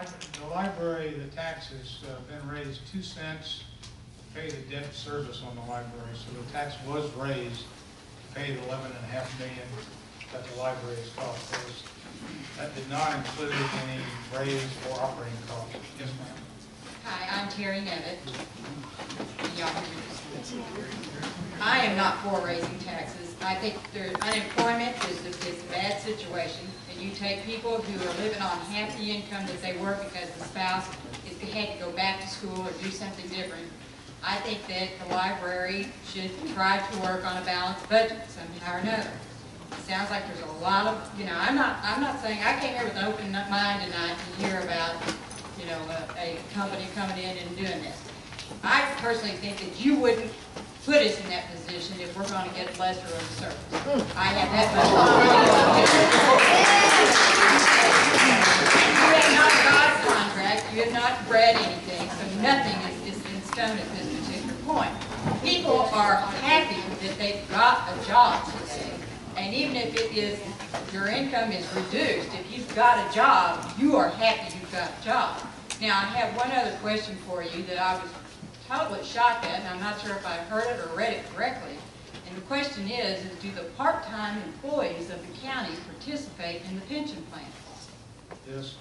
The library, the tax has been raised 2 cents to pay the debt service on the library. So the tax was raised to pay the $11.5 million that the library has cost us. That did not include any raise for operating costs. Yes, ma'am. Hi, I'm Terry Nevitt. I am not for raising taxes. I think unemployment is a bad situation, and you take people who are living on half the income that they work because the spouse had to go back to school or do something different. I think that the library should try to work on a balanced budget somehow or another. It sounds like there's a lot of, I'm not saying, I came here with an open mind tonight to hear about, a company coming in and doing this. I personally think that you wouldn't put us in that position if we're going to get lesser of a service. I have that much You have not got a contract, you have not read anything, so nothing is in stone at this particular point. People are happy that they've got a job today, and even if it is, your income is reduced, if you've got a job, you are happy you've got a job. Now, I have one other question for you that I was totally shocked at, and I'm not sure if I heard it or read it correctly. And the question is do the part-time employees of the county participate in the pension plan? Yes.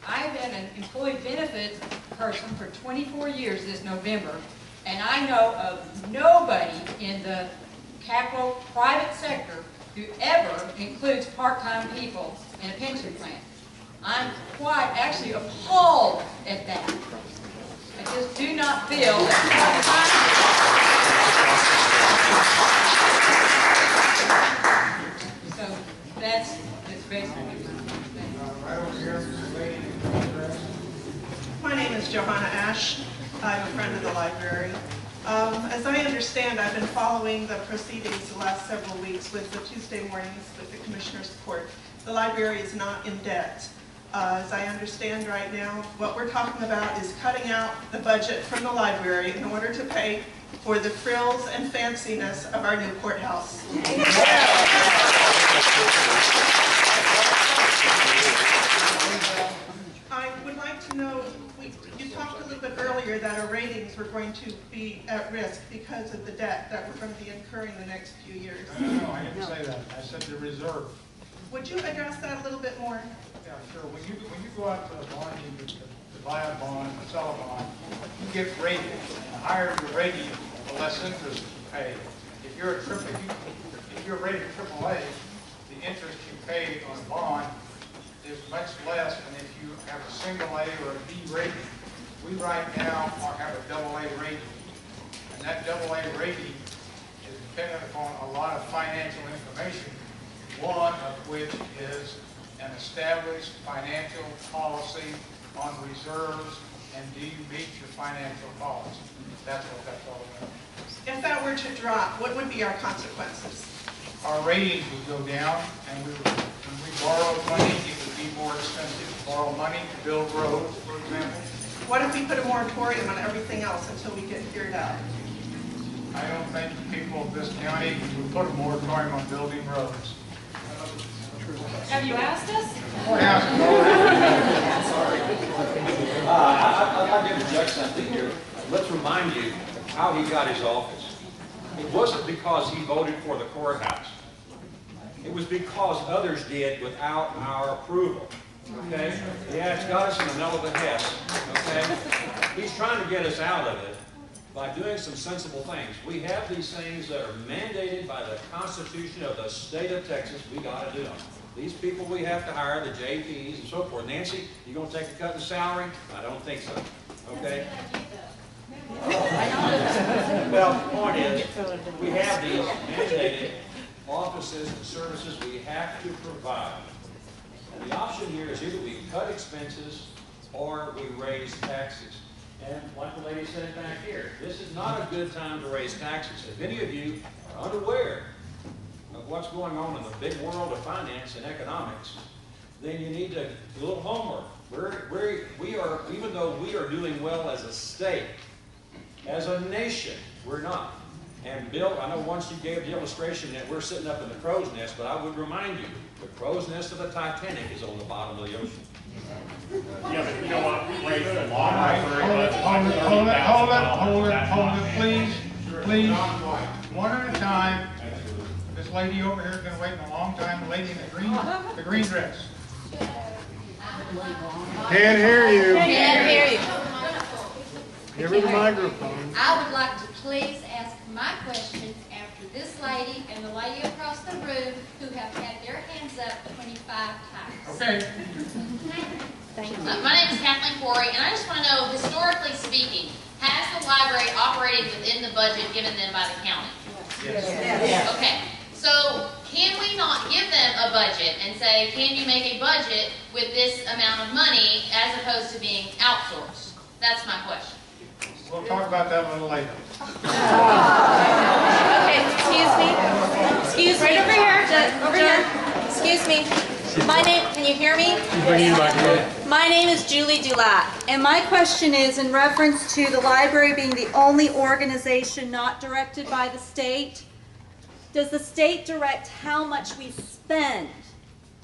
I've been an employee benefits person for 24 years this November, and I know of nobody in the capital private sector who ever includes part-time people in a pension plan. I'm quite actually appalled at that. I just do not feel that so that's basically Right over here, lady. My name is Jana. I'm a friend of the library. As I understand, I've been following the proceedings the last several weeks with the Tuesday mornings with the Commissioner's Court. The library is not in debt. As I understand right now, what we're talking about is cutting out the budget from the library in order to pay for the frills and fanciness of our new courthouse. I would like to know, you talked a little bit earlier that our ratings were going to be at risk because of the debt that we're going to be incurring the next few years. No, I didn't say that. I said the reserve. Would you address that a little bit more? Yeah, sure. When you go out to a bond, to buy a bond, to sell a bond, you get rated. And the higher your rating, the less interest you pay. If you're rated AAA, the interest you pay on a bond is much less than if you have a single A or a B rating. We right now have a AA rating, and that AA rating is dependent upon a lot of financial information, one of which is an established financial policy on reserves, and do you meet your financial policy? That's what that's all about. If that were to drop, what would be our consequences? Our ratings would go down, and when we borrow money, it would be more expensive to borrow money to build roads, for example. What if we put a moratorium on everything else until we get figured out? I don't think the people of this county would put a moratorium on building roads. Have you asked us? I'd like to interject something here. Let's remind you how he got his office. It wasn't because he voted for the courthouse. It was because others did without our approval. Okay? Yeah, it's got us in the middle of a mess. Okay? He's trying to get us out of it by doing some sensible things. We have these things that are mandated by the Constitution of the state of Texas. We got to do them. These people we have to hire, the JPs and so forth. Nancy, you going to take a cut in salary? I don't think so. Okay? Well, the point is, we have these mandated offices and services we have to provide. And the option here is either we cut expenses or we raise taxes. And like the lady said back here, this is not a good time to raise taxes. If any of you are unaware of what's going on in the big world of finance and economics, then you need to do a little homework. We are, even though we are doing well as a state, as a nation, we're not. And Bill, I know once you gave the illustration that we're sitting up in the crow's nest, but I would remind you, the crow's nest of the Titanic is on the bottom of the ocean. Yeah, but you know what, we raised the library budget. Hold it, please, one at a time. This lady over here has been waiting a long time, the lady in the green dress. Can't hear you. Can't hear you. Give her the microphone. I would like to please ask my question after this lady and the lady across the room who have had their hands up 25 times. Okay. My name is Kathleen Corey, and I just want to know, historically speaking, has the library operated within the budget given them by the county? Yes. Okay, so can we not give them a budget and say, can you make a budget with this amount of money as opposed to being outsourced? That's my question. We'll talk about that a little later. Okay, excuse me, right over here, over here, excuse me. My name, can you hear me? My name is Julie Dulac, and my question is in reference to the library being the only organization not directed by the state. Does the state direct how much we spend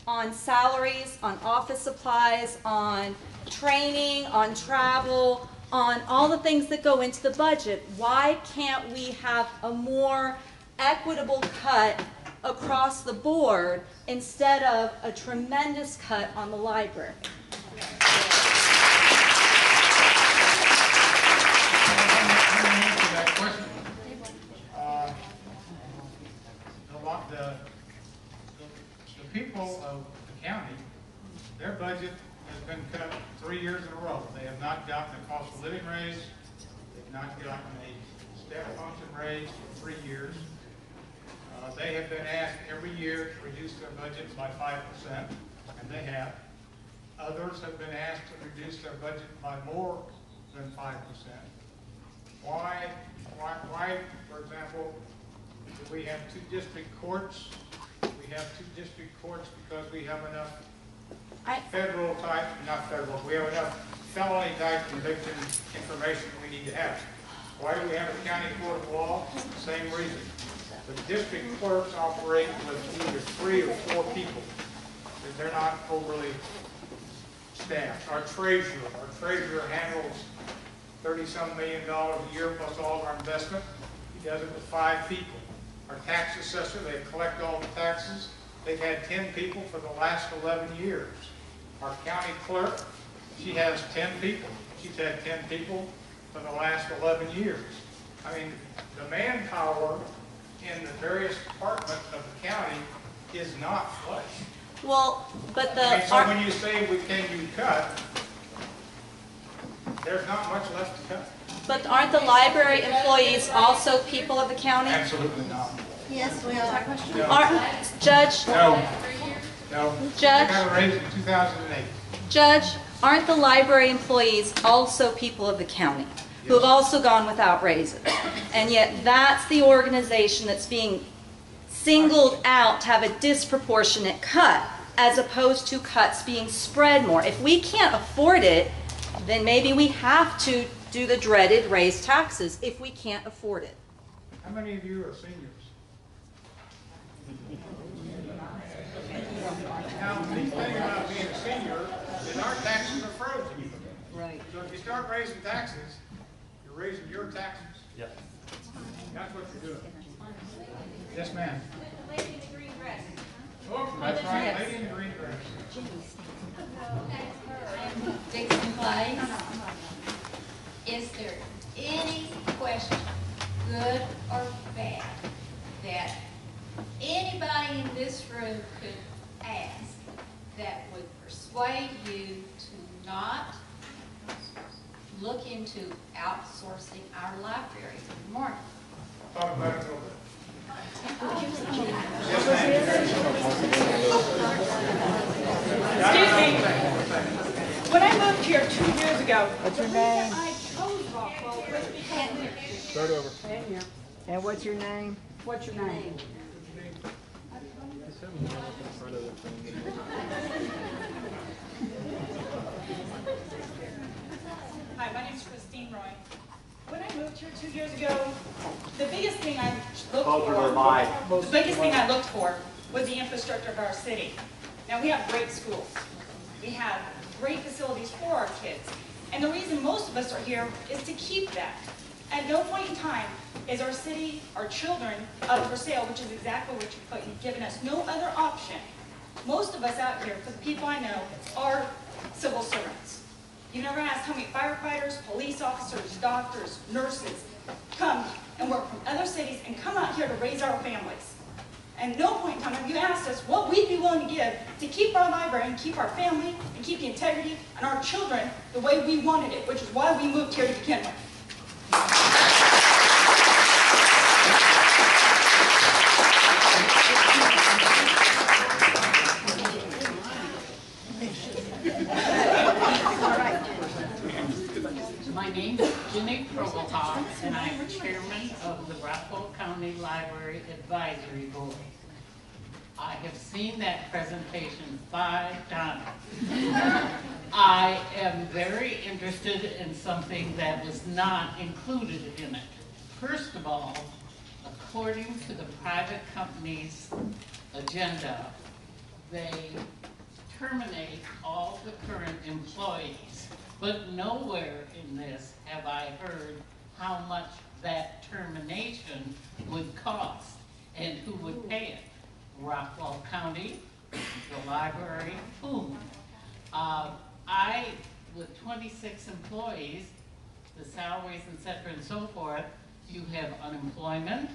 on salaries, on office supplies, on training, on travel, on all the things that go into the budget? Why can't we have a more equitable cut across the board instead of a tremendous cut on the library? The people of the county, their budget has been cut 3 years in a row. They have not gotten a cost of living raise. They've not gotten a staff function raise for 3 years. They have been asked every year to reduce their budget by 5%, and they have. Others have been asked to reduce their budget by more than 5%. Why, for example, do we have 2 district courts? We have 2 district courts because we have enough federal type, not federal, we have enough felony type conviction information we need to have. Why do we have a county court of law? Same reason. The district clerks operate with either 3 or 4 people. They're not overly staffed. Our treasurer handles $30-some million a year plus all of our investment. He does it with 5 people. Our tax assessor, they collect all the taxes. They've had 10 people for the last 11 years. Our county clerk, she has 10 people. She's had 10 people for the last 11 years. I mean, the manpower in the various departments of the county is not flush. Well, but So when you say can you cut, there's not much left to cut. but aren't the library employees also people of the county? Absolutely not. Yes, we are. No. Judge? No. No. Judge? They got a raise in 2008. Judge, aren't the library employees also people of the county who have also gone without raises? And yet that's the organization that's being singled out to have a disproportionate cut as opposed to cuts being spread more. If we can't afford it, then maybe we have to do the dreaded raise taxes if we can't afford it. How many of you are seniors? Now, the neat thing about being a senior is our taxes are frozen. Right. So if you start raising taxes, you're raising your taxes. Yep. That's what you're doing. Yes, ma'am. Lady in the green dress. Oh, that's right, lady in the green dress. Dixon Place. Is there any question, good or bad, that anybody in this room could ask that would persuade you to not look into outsourcing our library? Good morning. Talk about it a little bit. Excuse me. When I moved here 2 years ago, What's your name? I chose Rockwlall was because Start over. And what's your name? what's your name? Hi, my name's Christine Roy. When I moved here 2 years ago, the biggest thing I looked for was the infrastructure of our city. Now, we have great schools. We have great facilities for our kids. And the reason most of us are here is to keep that. At no point in time is our city, our children, up for sale, which is exactly what you've given us. No other option. Most of us out here, for the people I know, are civil servants. You never asked how many firefighters, police officers, doctors, nurses come and work from other cities and come out here to raise our families. And no point in time have you asked us what we'd be willing to give to keep our library and keep our family and keep the integrity and our children the way we wanted it, which is why we moved here to begin with. My name is Jenny Provotoff, and I'm chairman of the Rockwlall County Library Advisory Board. I have seen that presentation 5 times. I am very interested in something that was not included in it. First of all, according to the private company's agenda, they terminate all the current employees, but nowhere in this have I heard how much that termination would cost and who would pay it. Rockwlall County, the library, whom? With 26 employees, the salaries, etc. and so forth, you have unemployment,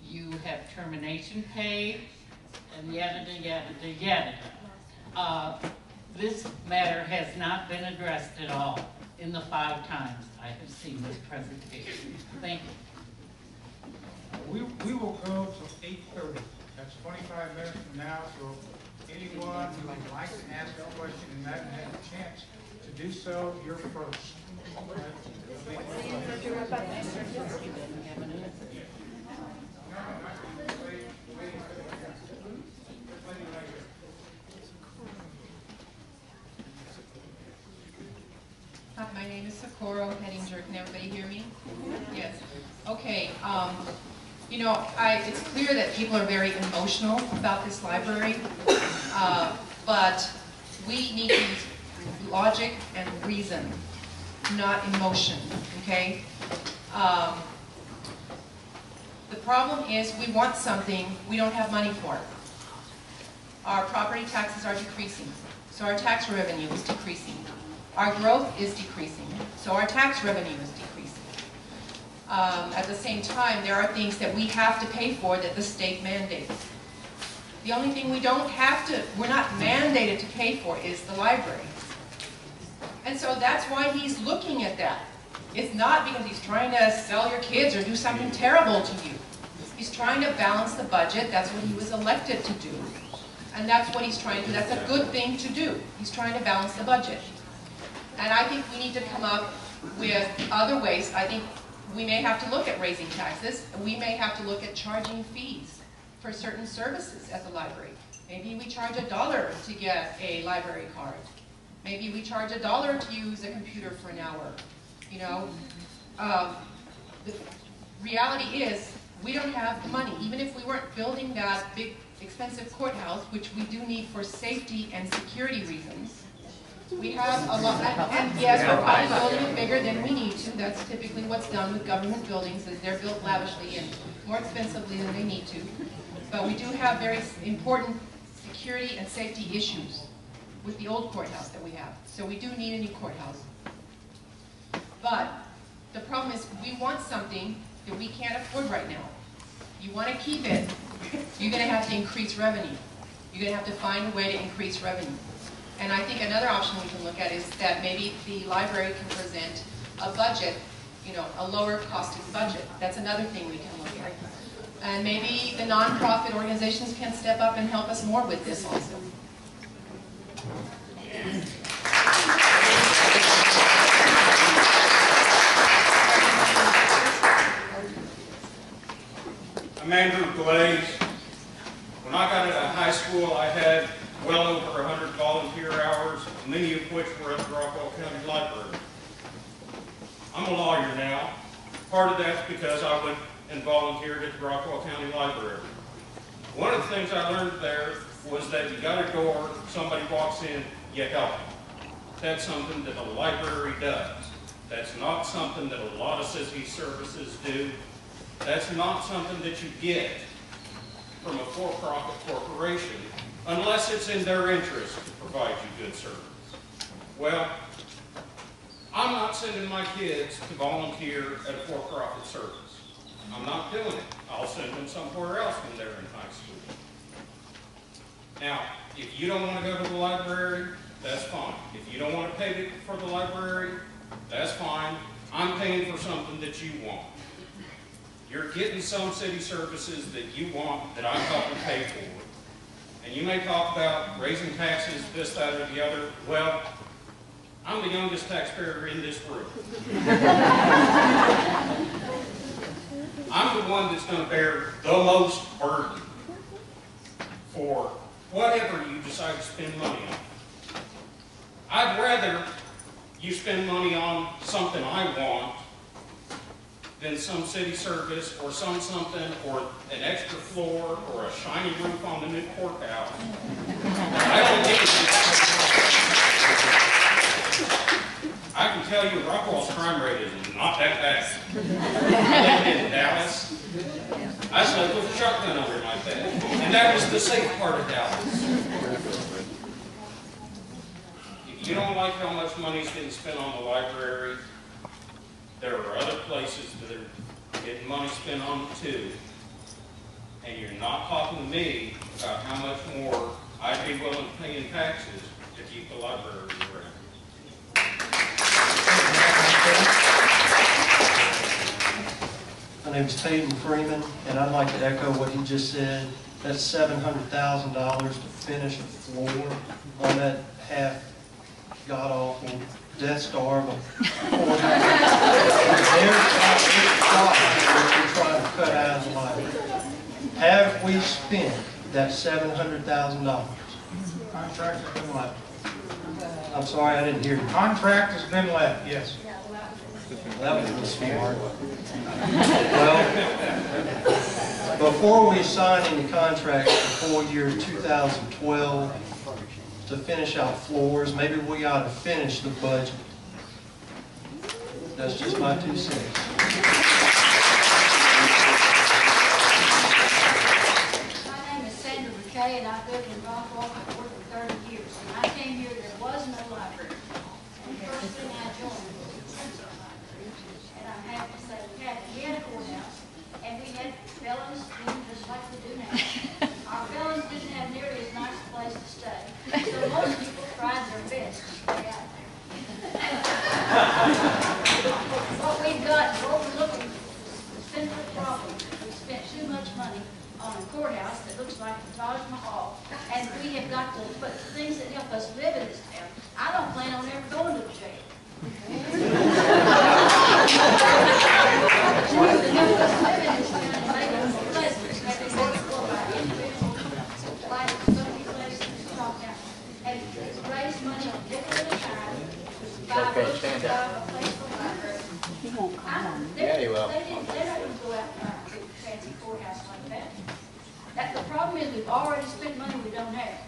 you have termination pay, and yada, yada, yada. This matter has not been addressed at all in the 5 times I have seen this presentation. Thank you. We will go till 8:30. That's 25 minutes from now, so anyone who would like to ask a question and hasn't had a chance to do so, you're first. Hi, my name is Socorro Hedinger. Can everybody hear me? Yes. Okay. You know, it's clear that people are very emotional about this library, but we need to use logic and reason, not emotion, okay? The problem is we want something, we don't have money for it. Our property taxes are decreasing, so our tax revenue is decreasing. Our growth is decreasing, so our tax revenue is decreasing. At the same time, there are things that we have to pay for that the state mandates. The only thing we're not mandated to pay for is the library. And so that's why he's looking at that. It's not because he's trying to sell your kids or do something terrible to you. He's trying to balance the budget. That's what he was elected to do. And that's what he's trying to do. That's a good thing to do. He's trying to balance the budget. And I think we need to come up with other ways. I think we may have to look at raising taxes. We may have to look at charging fees for certain services at the library. Maybe we charge $1 to get a library card. Maybe we charge $1 to use a computer for an hour. You know, the reality is we don't have the money. Even if we weren't building that big, expensive courthouse, which we do need for safety and security reasons, we have a lot, and yes, we're probably building it bigger than we need to. That's typically what's done with government buildings, is they're built lavishly and more expensively than they need to. But we do have very important security and safety issues with the old courthouse that we have. So we do need a new courthouse. But the problem is we want something that we can't afford right now. You want to keep it, you're going to have to increase revenue. You're going to have to find a way to increase revenue. And I think another option we can look at is that maybe the library can present a budget, you know, a lower costing budget. That's another thing we can look at. And maybe the nonprofit organizations can step up and help us more with this also. I'm Andrew Glaze. When I got into high school, I had well over 100 volunteer hours, many of which were at the Rockwlall County Library. I'm a lawyer now. Part of that's because I went and volunteered at the Rockwlall County Library. One of the things I learned there was that you got a door, somebody walks in, you help them. That's something that the library does. That's not something that a lot of city services do. That's not something that you get from a for-profit corporation unless it's in their interest to provide you good service. Well, I'm not sending my kids to volunteer at a for-profit service. I'm not doing it. I'll send them somewhere else when they're in high school. Now, if you don't want to go to the library, that's fine. If you don't want to pay for the library, that's fine. I'm paying for something that you want. You're getting some city services that you want that I'm helping pay for. And you may talk about raising taxes, this, that, or the other. Well, I'm the youngest taxpayer in this room. I'm the one that's going to bear the most burden for whatever you decide to spend money on. I'd rather you spend money on something I want than some city service or something or an extra floor or a shiny roof on the new courthouse. I don't need it. I can tell you Rockwall's crime rate is not that bad. I lived in Dallas. I slept with a shotgun under my bed. And that was the safe part of Dallas. If you don't like how much money is getting spent on the library, there are other places that are getting money spent on it too. And you're not talking to me about how much more I'd be willing to pay in taxes to keep the library around. My name is Peyton Freeman, and I'd like to echo what he just said. That's $700,000 to finish a floor on that half god-awful Death Star of a courthouse. We're trying to cut out of the library. Have we spent that $700,000? Contract has been let. I'm sorry, I didn't hear you. Contract has been let, yes. That was smart. Well, before we sign any contracts for year 2012 to finish out floors, maybe we ought to finish the budget. That's just my 2 cents. My name is Sandra McKay, and I've lived in Rockwall for 30 years. When I came here, there was no library. And the first thing I joined was the Central Library. And I'm happy to say we had a courthouse, and we had felons doing just like we do now. Our felons didn't have nearly as nice a place to stay. So most people tried their best to stay out there. What we've got, what we're looking for, the central problem, we spent too much money on a courthouse that looks like the Taj Mahal, and we have got to put things that help us live in this town. I don't plan on ever going to jail. Okay, stand up. Yeah, you will. They're not going to go out and buy a fancy courthouse like that. The problem is we've already spent money we don't have.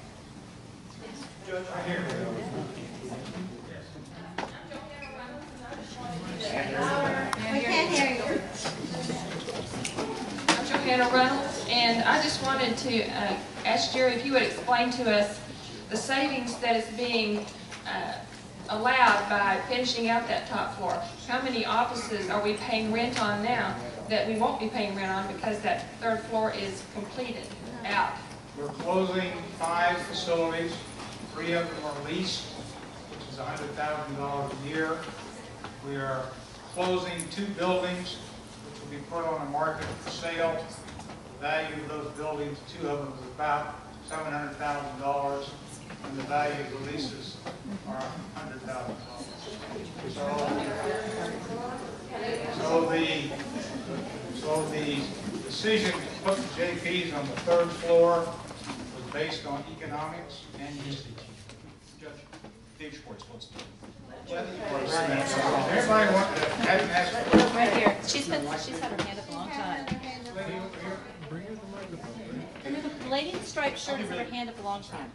Judge, I hear you. We can't hear you. I'm Jana Reynolds, and I just wanted to ask Jerry if you would explain to us the savings that is being allowed by finishing out that top floor. How many offices are we paying rent on now that we won't be paying rent on because that third floor is completed out? We're closing 5 facilities. 3 of them are leased, which is $100,000 a year. We are closing 2 buildings, which will be put on the market for sale. The value of those buildings, 2 of them, is about $700,000, and the value of the leases are $100,000. So the decision to put the JPs on the 3rd floor was based on economics and usage. Judge, Dave Schwartz wants to. Everybody wants to have an ask. Right here. She's had her hand up a long time. Bring her the microphone. The lady in the striped shirt has had her hand up a long time.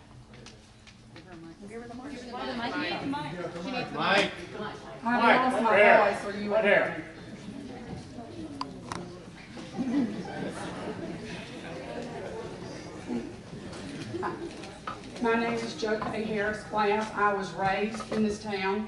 Mike. I lost my voice, or you would hear me. My name is Joe K. Harris Class. I was raised in this town.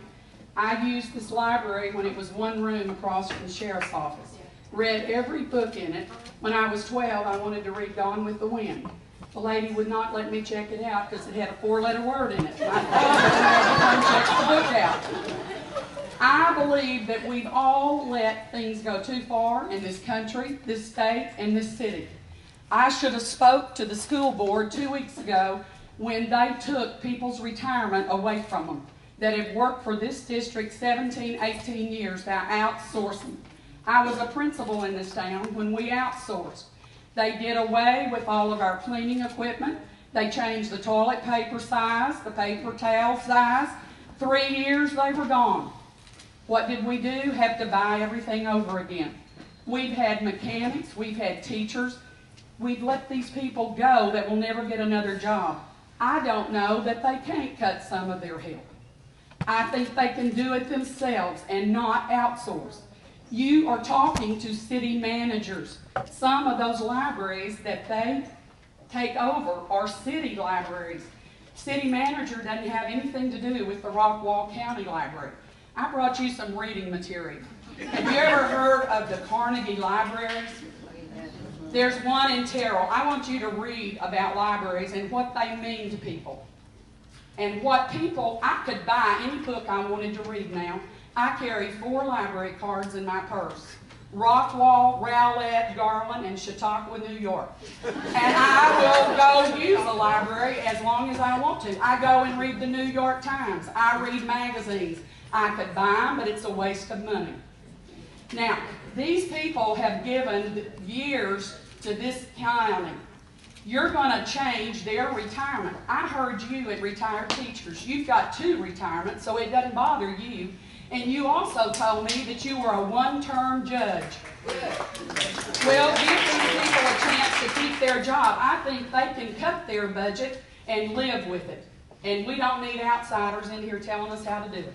I used this library when it was one room across from the sheriff's office. Read every book in it. When I was 12, I wanted to read Gone with the Wind. The lady would not let me check it out because it had a 4-letter word in it. My father had to come check the book out. I believe that we've all let things go too far in this country, this state, and this city. I should have spoke to the school board 2 weeks ago when they took people's retirement away from them that have worked for this district 17, 18 years by outsourcing. I was a principal in this town when we outsourced. They did away with all of our cleaning equipment. They changed the toilet paper size, the paper towel size. 3 years they were gone. What did we do? Have to buy everything over again. We've had mechanics, we've had teachers. We've let these people go that will never get another job. I don't know that they can't cut some of their help. I think they can do it themselves and not outsource. You are talking to city managers. Some of those libraries that they take over are city libraries. City manager doesn't have anything to do with the Rockwlall County Library. I brought you some reading material. Have you ever heard of the Carnegie Libraries? There's one in Terrell. I want you to read about libraries and what they mean to people. And what people, I could buy any book I wanted to read now. I carry 4 library cards in my purse. Rockwall, Rowlett, Garland, and Chautauqua, New York. And I will go use the library as long as I want to. I go and read the New York Times. I read magazines. I could buy them, but it's a waste of money. Now, these people have given years to this county. You're going to change their retirement. I heard you at retired teachers. You've got 2 retirements, so it doesn't bother you. And you also told me that you were a one-term judge. Well, give these people a chance to keep their job. I think they can cut their budget and live with it. And we don't need outsiders in here telling us how to do it.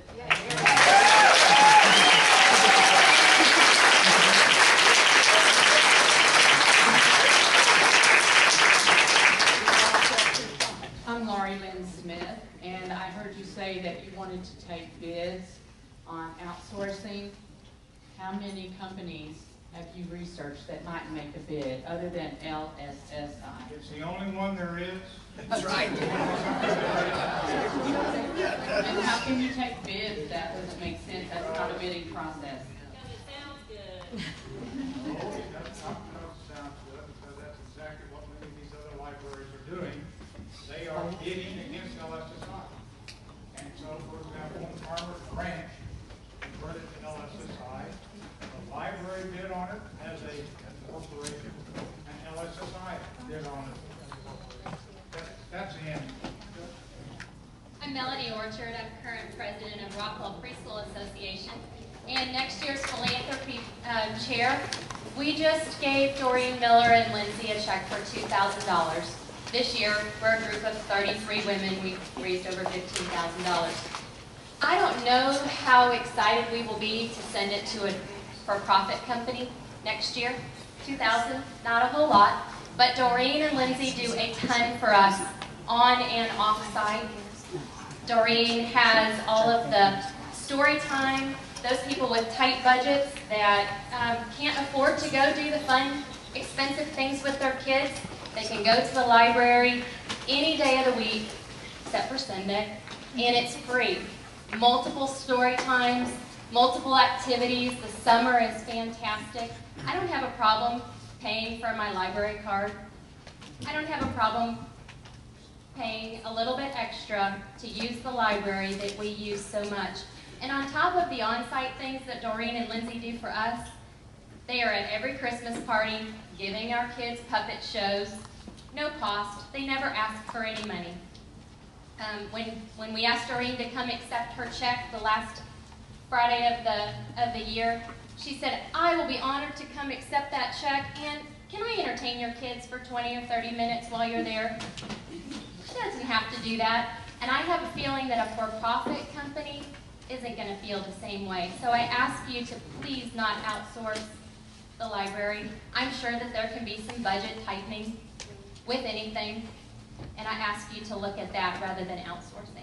I'm Laurie Lynn Smith, and I heard you say that you wanted to take bids on outsourcing. How many companies have you researched that might make a bid other than LSSI? It's the only one there is. That's right. And how can you take bids? That doesn't make sense. That's not a bidding process. Because it sounds good. That sounds good, because that's exactly what many of these other libraries are doing. They are bidding against LSSI. And so, for example, Farmers Branch converted to LSSI. The library bid on it as a corporation, and LSSI bid on it as a corporation. That's the end. I'm Melanie Orchard. I'm current president of Rockwall Preschool Association. And next year's philanthropy chair, we just gave Doreen Miller and Lindsay a check for $2,000. This year, we're a group of 33 women. We raised over $15,000. I don't know how excited we will be to send it to a for-profit company next year. 2,000, not a whole lot. But Doreen and Lindsay do a ton for us on and off site. Doreen has all of the story time, those people with tight budgets that can't afford to go do the fun, expensive things with their kids. They can go to the library any day of the week, except for Sunday, and it's free. Multiple story times, multiple activities. The summer is fantastic. I don't have a problem paying for my library card. I don't have a problem paying a little bit extra to use the library that we use so much. And on top of the on-site things that Doreen and Lindsay do for us, they are at every Christmas party, giving our kids puppet shows, no cost. They never ask for any money. When we asked Doreen to come accept her check the last Friday of the year, she said, "I will be honored to come accept that check, and can I entertain your kids for 20 or 30 minutes while you're there?" She doesn't have to do that. And I have a feeling that a for-profit company isn't going to feel the same way. So I ask you to please not outsource the library. I'm sure that there can be some budget tightening with anything, and I ask you to look at that rather than outsourcing.